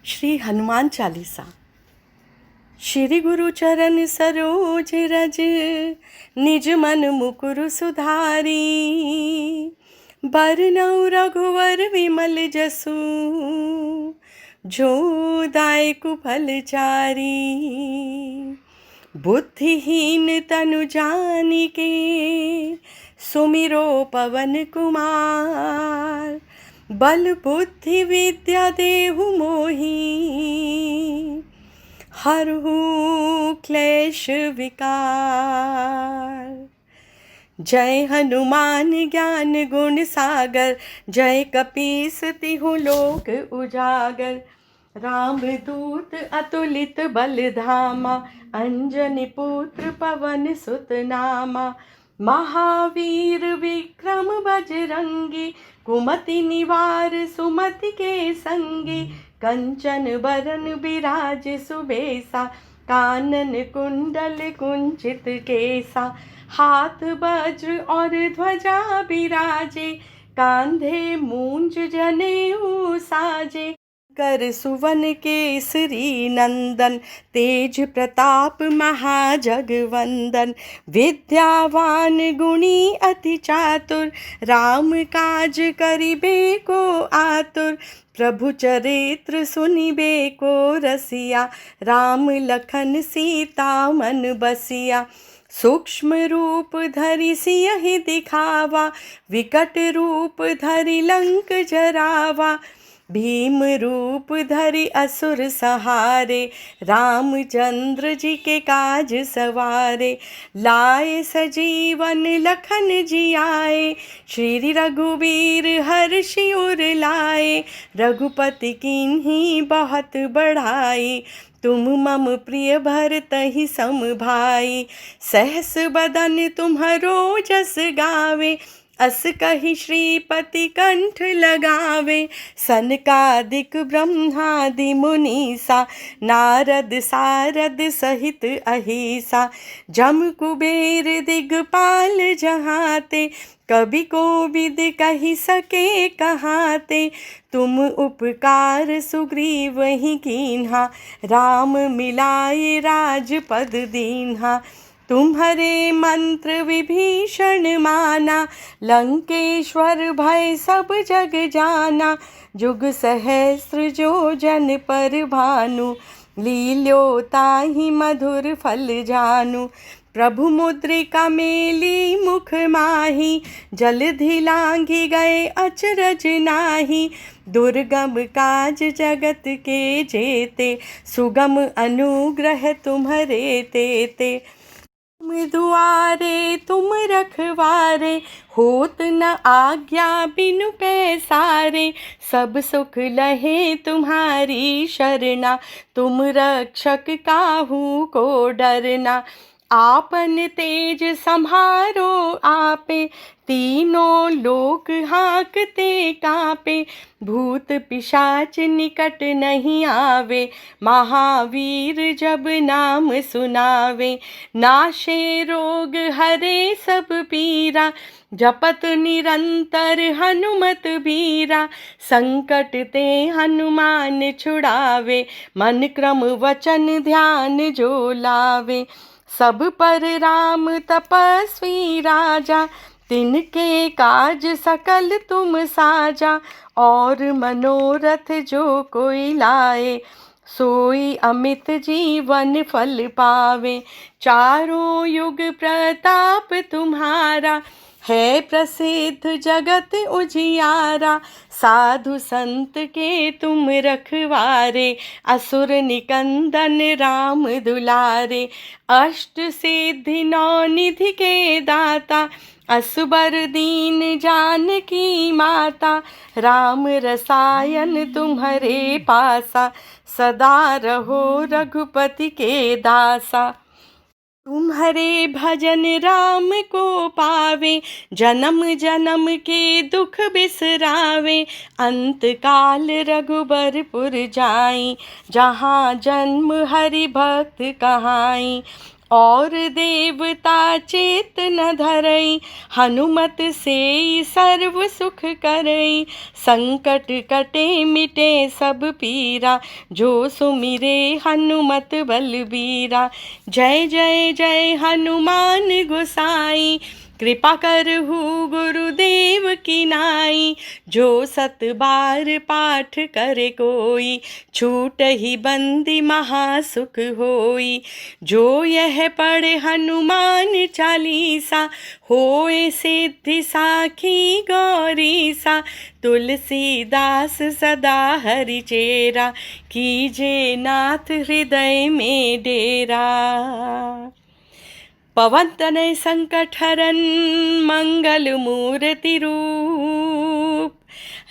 श्री हनुमान चालीसा। श्री गुरु चरण सरोज रज, निज मन मुकुर सुधारी। बरनउँ रघुवर विमल जसु, जो दायकु फल चारी। बुद्धिहीन तनु जानिके, सुमिरो पवन कुमार। बल बुद्धि विद्या देहु मोहि, हरहु क्लेश विकार। जय हनुमान ज्ञान गुण सागर, जय कपीस तिहु लोक उजागर। राम दूत अतुलित बल धामा, अंजनी पुत्र पवन सुत नामा। महावीर विक्रम बजरंगी, कुमति निवार सुमति के संगी। कंचन बरन बिराज सुबेसा, कानन कुंडल कुंचित केसा। हाथ वज्र और ध्वजा बिराजे, कांधे मूंज जनेऊ साजे। कर सुवन केसरी नंदन, तेज प्रताप महाजगवंदन। विद्यावान गुणी अति चातुर, राम काज करिबे को आतुर। प्रभु चरित्र सुनिबे को रसिया, राम लखन सीता मन बसिया। सूक्ष्म रूप धरि सियहि दिखावा, विकट रूप धरि लंक जरावा। भीम रूप धरि असुर सहारे, रामचंद्र जी के काज सवारे। लाए सजीवन लखन जियाए, श्री रघुवीर हर्षि उर लाए। रघुपति कीन्ही बहुत बढ़ाई, तुम मम प्रिय भरतहि सम भाई। सहस बदन तुम्हरो जस गावे, अस कहि श्रीपति कंठ लगावे। सनकादिक ब्रह्मादि मुनीसा, नारद सारद सहित अहिसा। जम कुबेर दिगपाल जहाते, कवि कोविद कहि सके कहाते। तुम उपकार सुग्रीवहि कीन्हा, राम मिलाए राजपद दीन्हा। तुम्हारे मंत्र विभीषण माना, लंकेश्वर भय सब जग जाना। जुग सहस्त्र जो जन पर भानु, लील्यो ताहि मधुर फल जानु। प्रभु मुद्रिका मेली मुख माही, जलधि लांघि गए अचरज नाहि। दुर्गम काज जगत के जेते, सुगम अनुग्रह तुम्हरे तेते। तुम दुआरे तुम रखवारे, होत न आज्ञा बिनु पैसारे। सब सुख लहे तुम्हारी शरणा, तुम रक्षक काहू को डरना। आपन तेज सम्हारो आपे, तीनों लोक हाँकते कापे। भूत पिशाच निकट नहीं आवे, महावीर जब नाम सुनावे। नाशे रोग हरे सब पीरा, जपत निरंतर हनुमत बीरा। संकट ते हनुमान छुड़ावे, मन क्रम वचन ध्यान जो लावे। सब पर राम तपस्वी राजा, तिनके काज सकल तुम साजा। और मनोरथ जो कोई लाए, सोई अमित जीवन फल पावे। चारों युग प्रताप तुम्हारा, है प्रसिद्ध जगत उजियारा। साधु संत के तुम रखवारे, असुर निकंदन राम दुलारे। अष्ट सिद्धि नौ निधि के दाता, असबर दीन जानकी माता। राम रसायन तुम्हारे पासा, सदा रहो रघुपति के दासा। तुम्हारे भजन राम को पावे, जन्म जन्म के दुख बिसरावे। अंत काल रघुबरपुर जाई, जहाँ जन्म हरि भक्त कहाई। और देवता चेत न धरई, हनुमत से सर्व सुख करई। संकट कटे मिटे सब पीरा, जो सुमिरे हनुमत बलबीरा। जय जय जय हनुमान गोसाई, कृपा करहु गुरुदेव की नाई। जो सत बार पाठ करे कोई, छूटहि बंदी महासुख होई। जो यह पढ़े हनुमान चालीसा, होए सिद्धि साखी गौरीसा। तुलसीदास सदा हरि चेरा, कीजे नाथ हृदय में डेरा। पवन तनय संकट हरन, मंगल मूर्ति रूप।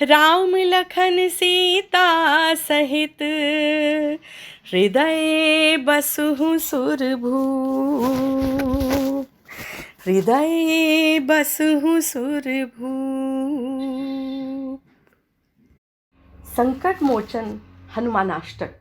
राम लखन सीता सहित, हृदय बसहु सुरभूप। हृदय बसहु सुरभूप। संकट मोचन हनुमानाष्टक।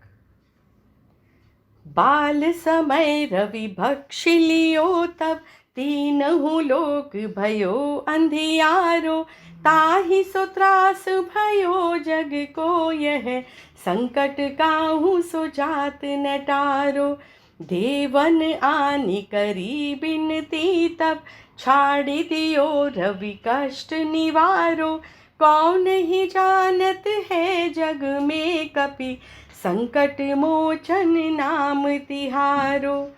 बाल समय रवि भक्षि लियो, तब तीनहु लोक भयो अंधियारो। ताहि सो त्रास भयो जग को, यह संकट काहू सो जात न टारो। देवन आनि करी बिनती, तब छाड़ी दियो रवि कष्ट निवारो। कौन ही जानत है जग में कपि, संकट मोचन नाम तिहारो।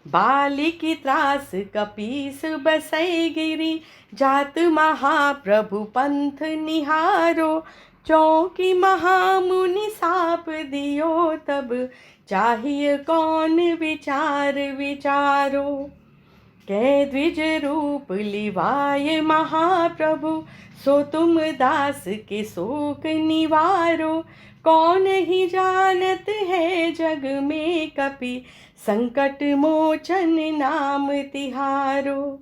बालिकी त्रास कपीस बसई गिरी, जात महाप्रभु पंथ निहारो। चौकी महामुनि साप दियो, तब चाहिए कौन विचार विचारो। कै द्विज रूप लिवाए महाप्रभु, सो तुम दास के शोक निवारो। कौन ही जानत है जग में कपि, संकट मोचन नाम तिहारो।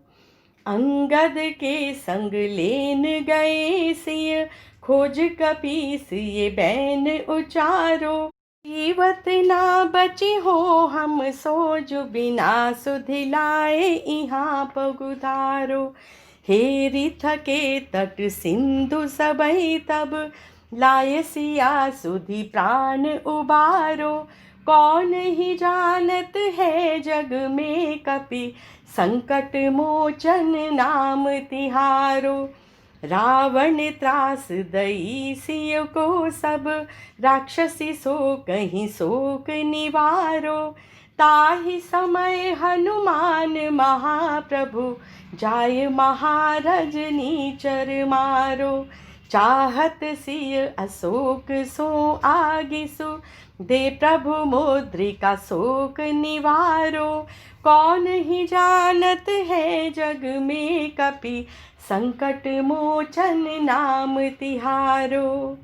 अंगद के संग लेन गए सिय, खोज कपीस ये बैन उचारो। जीवत ना बची हो हम सो, जो बिना सुधिलाए इहाँ पगुधारो। हेरी थके तट सिंधु सबई, तब लाए सिया सुधि प्राण उबारो। कौन ही जानत है जग में कपि, संकट मोचन नाम तिहारो। रावण त्रास दई सिय को, सब राक्षसी सो कहीं शोक निवारो। ताहि समय हनुमान महाप्रभु, जाय महारज नीचर मारो। चाहत सिय अशोक सो आगिसु, दे प्रभु मुद्रिका शोक निवारो। कौन ही जानत है जग में कपि, संकट मोचन नाम तिहारो।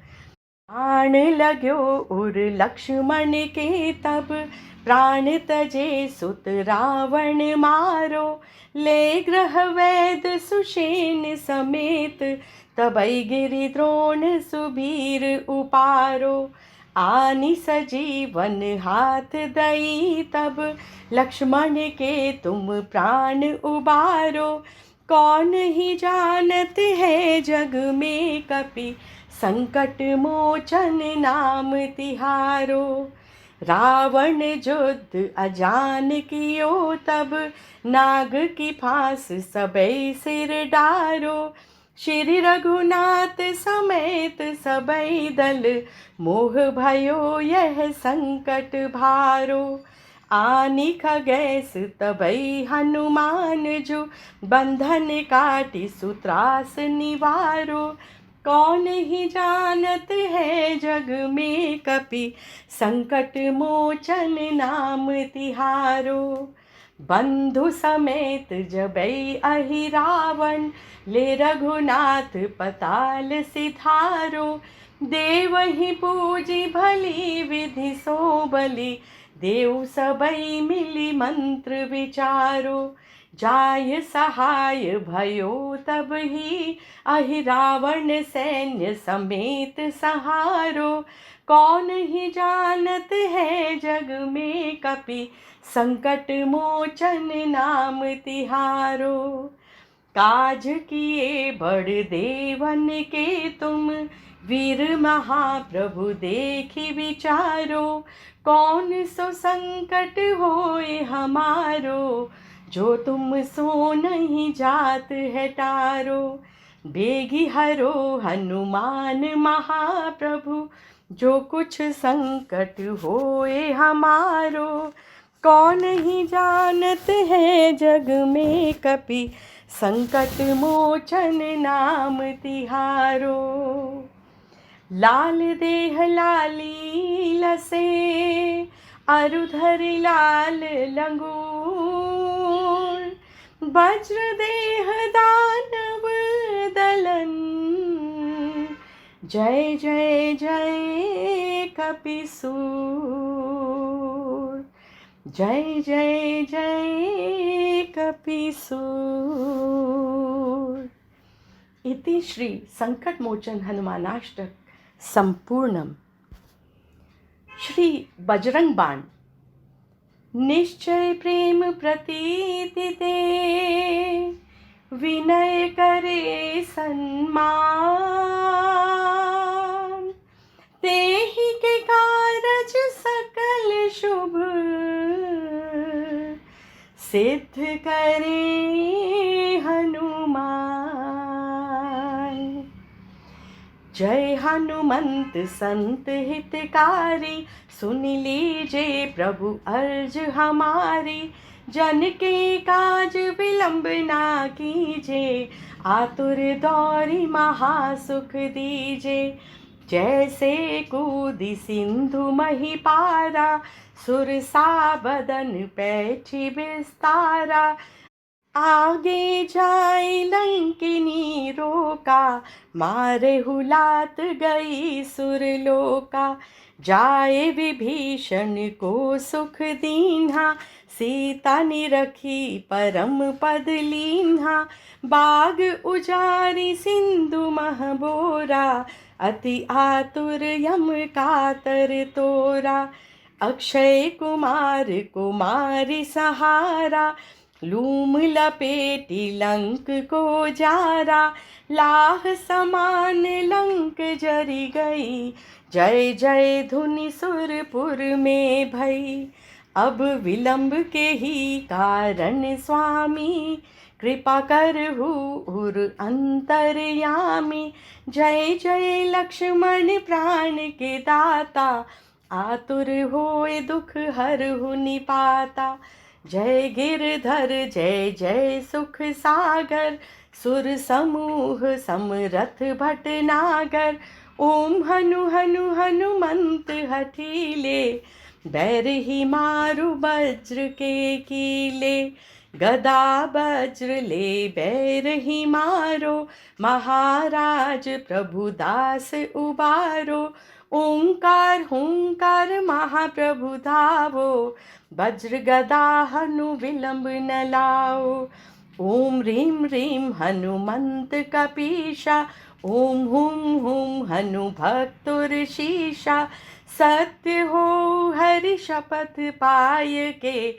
प्राण लाग्यो उर लक्ष्मण के, तब प्राण तजे सुत रावण मारो। ले ग्रह वैद सुषेण समेत, तबै गिरि द्रोण सुबीर उपारो। आनि सजीवन हाथ दई, तब लक्ष्मण के तुम प्राण उबारो। कौन ही जानत है जग में कपि, संकट मोचन नाम तिहारो। रावण युद्ध अजान कियो, तब नाग की फांस सबई सिर डारो। श्री रघुनाथ समेत सबई दल, मोह भयो यह संकट भारो। आनि खगैस तबई हनुमान जो, बंधन काटि सुत्रास निवारो। कौन ही जानत है जग में कपि, संकट मोचन नाम तिहारो। बंधु समेत जबै अहि रावण, ले रघुनाथ पताल सिधारो। देवहि पूजी भली विधि सो बलि, देव सबई मिली मंत्र विचारो। जाय सहाय भयो तब ही, अहि रावण सैन्य समेत सहारो। कौन ही जानत है जग में कपि, संकट मोचन नाम तिहारो। काज किए बड़ देवन के तुम, वीर महाप्रभु देखी विचारो। कौन सो संकट होए हमारो, जो तुम सो नहीं जात है टारो। बेगी हरो हनुमान महाप्रभु, जो कुछ संकट होए हमारो। कौन ही जानत है जग में कपि, संकट मोचन नाम तिहारो। लाल देह लाली लसे, अरुधर लाल लंगूर। वज्र देह दानव दलन, जय जय जय कपिसूर। जय जय जय कपिसूर। इति श्री संकटमोचन हनुमानाष्टक संपूर्णम। श्री बजरंग बाण। निश्चय प्रेम प्रतीति ते, विनय करे सन्मान। तेहि के कारज सकल शुभ, सिद्ध करे हनुमान। जय हनुमंत संत हितकारी, सुन लीजे प्रभु अर्ज हमारी। जन के काज विलंब ना कीजे, आतुर दौरी महासुख दीजे। जैसे कूदी सिंधु मही पारा, सुरसा बदन पैठी विस्तारा। आगे जाए लंकिनी रोका, मारे हुलात गई सुरलोका। जाए विभीषण को सुख दीन्हा, सीता निरखी परम पद लीन्हा। बाग उजारी सिंधु महबोरा, अति आतुर यम कातर तोरा। अक्षय कुमार कुमारी सहारा, लूम लपेटी लंक को जारा। लाह समान लंक जरी गई, जय जय धुनि सुरपुर में भई। अब विलंब के ही कारण स्वामी, कृपा करहु उर अंतरयामी। जय जय लक्ष्मण प्राण के दाता, आतुर होए दुख हरहु निपाता। जय गिरधर जय जय सुख सागर, सुर समूह समरथ भटनागर। ओम हनु हनु हनुमंत हठीले, बैर ही मारु वज्र के कीले। गदा वज्र ले बैर ही मारो, महाराज प्रभु दास उबारो। ओंकार हुंकार महाप्रभु धावो, वज्र गदा हनु विलंब न लाओ। ओम ह्रीं ह्रीं हनुमंत कपीशा, ओम हुम हुम हनु भक्तुरशीषा। सत्य हो हरि शपथ पाय के,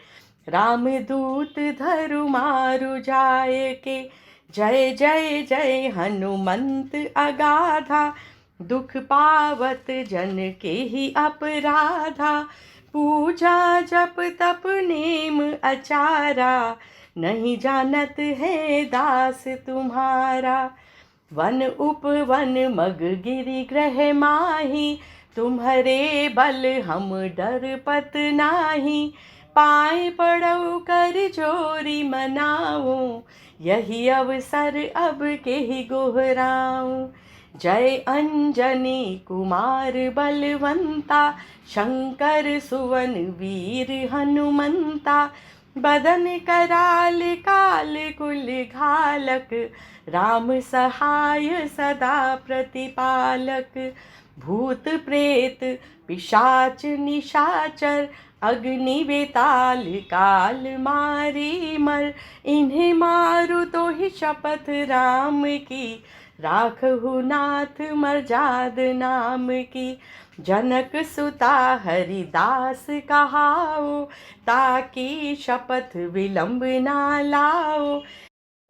रामदूत धरु मारु जाय के। जय जय जय हनुमंत अगाधा, दुख पावत जन के ही अपराधा। पूजा जप तप नेम अचारा, नहीं जानत है दास तुम्हारा। वन उपवन मग गिरि ग्रह माही, तुम्हारे बल हम डरपत नाही। पाए पड़ौ कर जोरी मनाओ, यही अवसर अब के ही गोहराऊं। जय अंजनी कुमार बलवंता, शंकर सुवन वीर हनुमंता। बदन कराल काल कुल घालक, राम सहाय सदा प्रतिपालक। भूत प्रेत पिशाच निशाचर, अग्नि बेताल काल मारी मर। इन्हें मारू तो ही शपथ राम की, राखहु नाथ मर्जाद नाम की। जनक सुता हरिदास कहाओ, ताकि शपथ विलंब ना लाओ।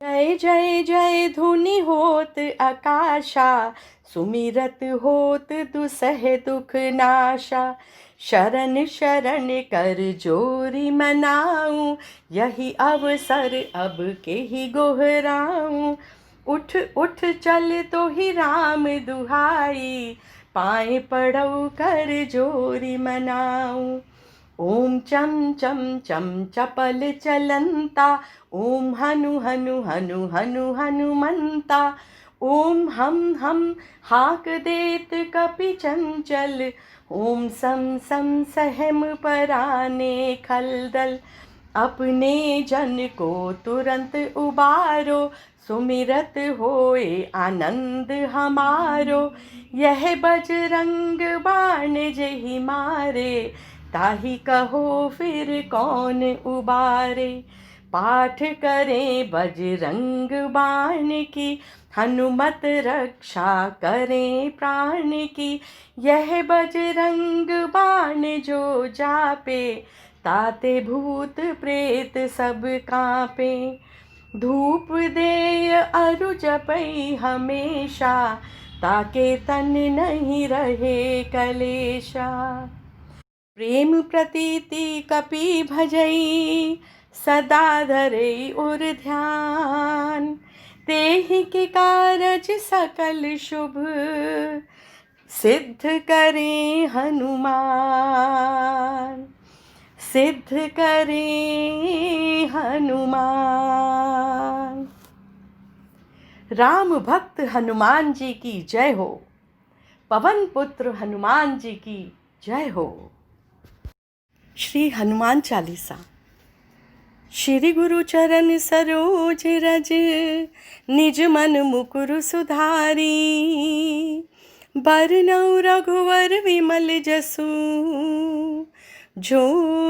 जय जय जय धुनि होत आकाशा, सुमिरत होत दुसह दुख नाशा। शरण शरण कर जोरी मनाऊं, यही अवसर अब के ही गोहराऊं। उठ उठ चल तो ही राम दुहाई, पाए पड़ौ कर जोरी मनाऊं। ओम चम चम चम चपल चलंता, ओम हनु हनु हनु हनु हनुमंता। ओम हम हाक देत कपि चंचल, ओम सम सम सहम पराने खलदल। अपने जन को तुरंत उबारो, सुमिरत होए आनंद हमारो। यह बजरंग बाण जेहि मारे, ताहि कहो फिर कौन उबारे। पाठ करें बजरंग बाण की, हनुमत रक्षा करें प्राण की। यह बजरंग बाण जो जापे, ताते भूत प्रेत सब कांपे। धूप दे अरु जपै हमेशा, ताके तन नहीं रहे कलेशा। प्रेम प्रतीति कपि भजई, सदा धरई उर ध्यान। तेहि के कारज सकल शुभ, सिद्ध करें हनुमान। सिद्ध करें हनुमान। राम भक्त हनुमान जी की जय हो। पवन पुत्र हनुमान जी की जय हो। श्री हनुमान चालीसा। श्री गुरु चरण सरोज रज, निज मन मुकुर सुधारी। बरनउँ रघुवर विमल जसु, जो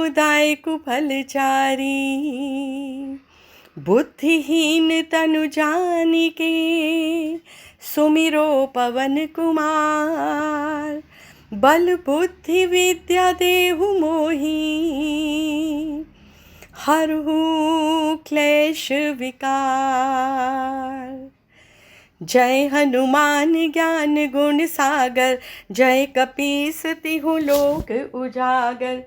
दायकु फल चारी। बुद्धिहीन तनु जानिके, सुमिरो पवन कुमार। बल बुद्धि विद्या देहु मोहि, हरहु क्लेश विकार। जय हनुमान ज्ञान गुण सागर, जय कपीस तिहु लोक उजागर।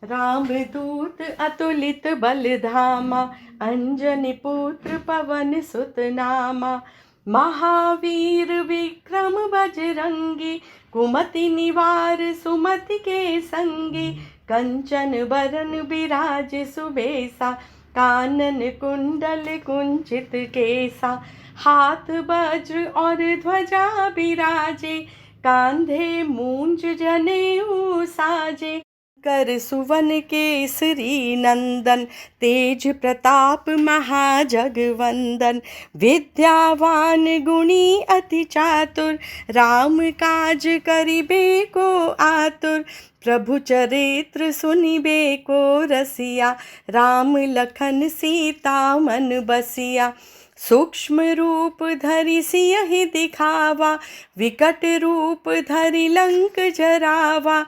राम दूत अतुलित बल धामा, अंजनी पुत्र पवन सुत नामा। महावीर विक्रम बजरंगी, कुमति निवार सुमति के संगी। कंचन बरन बिराज सुबेसा, कानन कुंडल कुंचित केसा। हाथ वज्र और ध्वजा बिराजे, कांधे मूंज जनेऊ साजे। कर सुवन केसरी नंदन, तेज प्रताप महाजगवंदन। विद्यावान गुणी अति चातुर, राम काज करिबे को आतुर। प्रभु चरित्र सुनिबे को रसिया, राम लखन सीता मन बसिया। सूक्ष्म रूप धरि सियहि दिखावा, विकट रूप धरि लंक जरावा।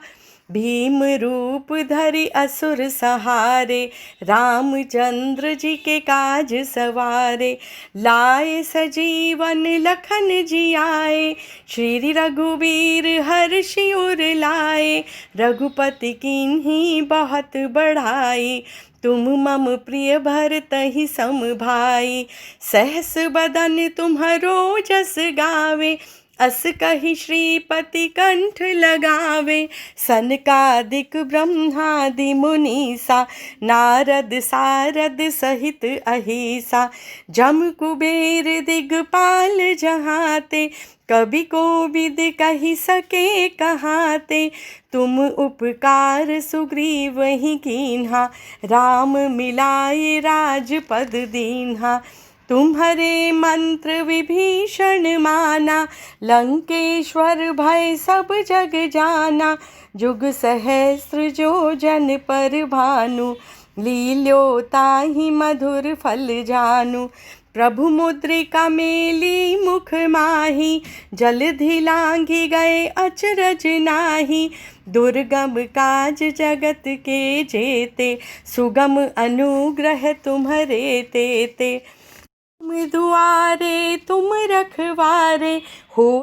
भीम रूप धरि असुर सहारे, रामचंद्र जी के काज सवारे। लाए सजीवन लखन जियाए, श्री रघुवीर हर्षि उर लाए। रघुपति कीन्ही बहुत बढ़ाई, तुम मम प्रिय भरतहि सम भाई। सहस बदन तुम्हरो जस गावे, अस कहि श्रीपति कंठ लगावे। सनकादिक ब्रह्मादि मुनीसा, नारद सारद सहित अहिसा। जम कुबेर दिगपाल जहाते, कवि कोविद कहि सके कहाते। तुम उपकार सुग्रीवहि कीन्हा, राम मिलाए राजपद दीन्हा। तुम्हारे मंत्र विभीषण माना, लंकेश्वर भय सब जग जाना। जुग सहस्त्र जो जन पर भानु, लील्यो ताहि मधुर फल जानु। प्रभु मुद्रिका मेली मुख माही, जलधि लांघि गए अचरज नाही। दुर्गम काज जगत के जेते, सुगम अनुग्रह तुम्हरे तेते। तुम दुआरे तुम रखवारे, हो